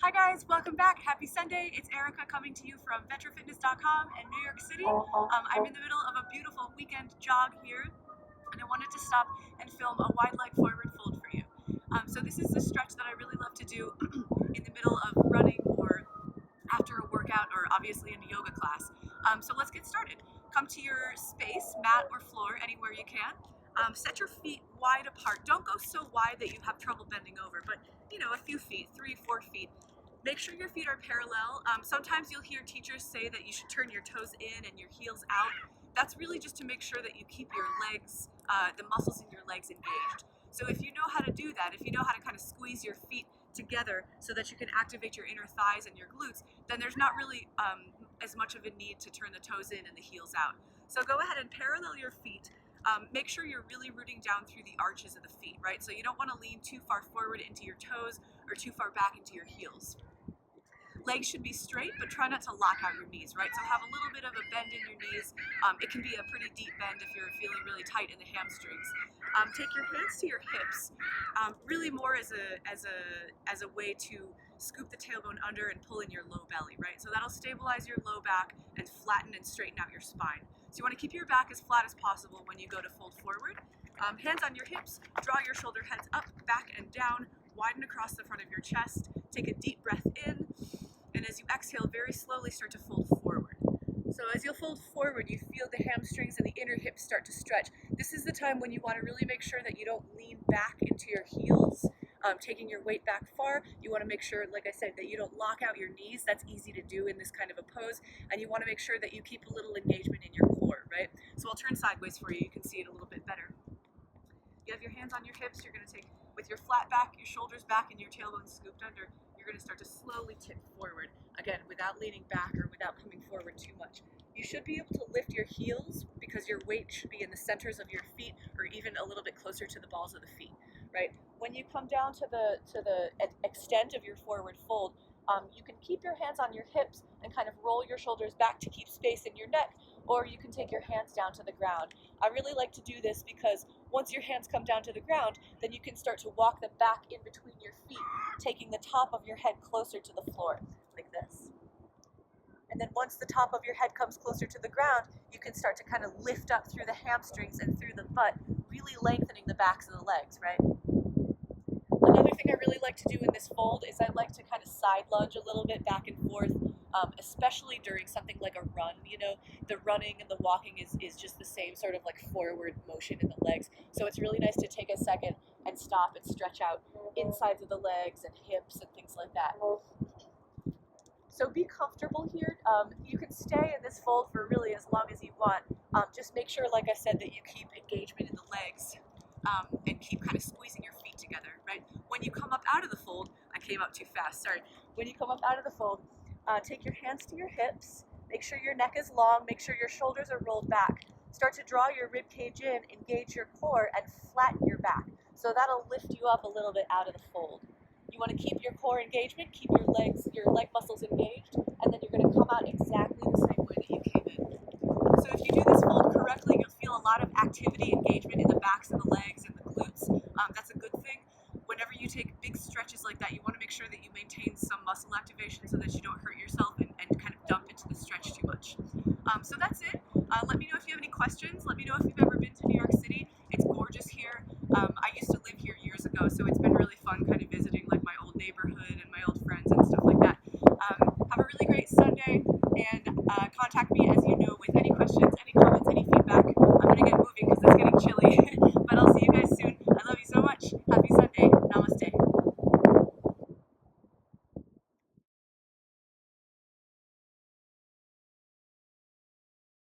Hi guys, welcome back. Happy Sunday. It's Erica coming to you from vetrafitness.com in New York City. I'm in the middle of a beautiful weekend jog here, and I wanted to stop and film a wide leg forward fold for you. So this is the stretch that I really love to do in the middle of running or after a workout or obviously in a yoga class. So let's get started. Come to your space, mat or floor, anywhere you can. Set your feet wide apart. Don't go so wide that you have trouble bending over, but a few feet, 3-4 feet. Make sure your feet are parallel. Sometimes you'll hear teachers say that you should turn your toes in and your heels out. That's really just to make sure that you keep your legs, the muscles in your legs engaged. So if you know how to do that, if you know how to kind of squeeze your feet together so that you can activate your inner thighs and your glutes, then there's not really as much of a need to turn the toes in and the heels out. So go ahead and parallel your feet. Make sure you're really rooting down through the arches of the feet, right? So you don't want to lean too far forward into your toes or too far back into your heels. Legs should be straight, but try not to lock out your knees, right? So have a little bit of a bend in your knees. It can be a pretty deep bend if you're feeling really tight in the hamstrings. Take your hands to your hips, really more as a way to scoop the tailbone under and pull in your low belly, right? So that'll stabilize your low back and flatten and straighten out your spine. So you want to keep your back as flat as possible when you go to fold forward. Hands on your hips, draw your shoulder heads up, back, and down, widen across the front of your chest. Take a deep breath in. And as you exhale, very slowly start to fold forward. So as you'll fold forward, you feel the hamstrings and the inner hips start to stretch. This is the time when you want to really make sure that you don't lean back into your heels, taking your weight back far. You want to make sure, like I said, that you don't lock out your knees. That's easy to do in this kind of a pose. And you want to make sure that you keep a little engagement in your core, right? So I'll turn sideways for you. You can see it a little bit better. You have your hands on your hips. You're going to take, with your flat back, your shoulders back, and your tailbone scooped under, you're going to start to slowly tip forward, again, without leaning back or without coming forward too much. You should be able to lift your heels because your weight should be in the centers of your feet or even a little bit closer to the balls of the feet, right? When you come down to the extent of your forward fold, you can keep your hands on your hips and kind of roll your shoulders back to keep space in your neck, or you can take your hands down to the ground. I really like to do this because once your hands come down to the ground, then you can start to walk them back in between your feet, taking the top of your head closer to the floor, like this. And then once the top of your head comes closer to the ground, you can start to kind of lift up through the hamstrings and through the butt, really lengthening the backs of the legs, right? Another thing I really like to do in this fold is I like to kind of side lunge a little bit back and forth, especially during something like a run. The running and the walking is just the same sort of like forward motion in the legs. So it's really nice to take a second and stop and stretch out insides of the legs and hips and things like that. So be comfortable here. You can stay in this fold for really as long as you want. Just make sure, like I said, that you keep engagement in the legs and keep kind of squeezing your feet together, right? When you come up out of the fold, I came up too fast, sorry. When you come up out of the fold, take your hands to your hips, make sure your neck is long, make sure your shoulders are rolled back. Start to draw your rib cage in, engage your core, and flatten your back. So that'll lift you up a little bit out of the fold. You want to keep your core engagement, keep your leg muscles engaged, and then you're going to come out exactly the same way that you came in. So if you do this fold correctly, you'll feel a lot of activity, engagement in the backs of the legs and the glutes. That's a good thing. Whenever you take big stretches like that, you want to make sure that you maintain some muscle activation so that you don't hurt yourself and kind of dump into the stretch too much. So that's it. Let me know if you have any questions. Let me know if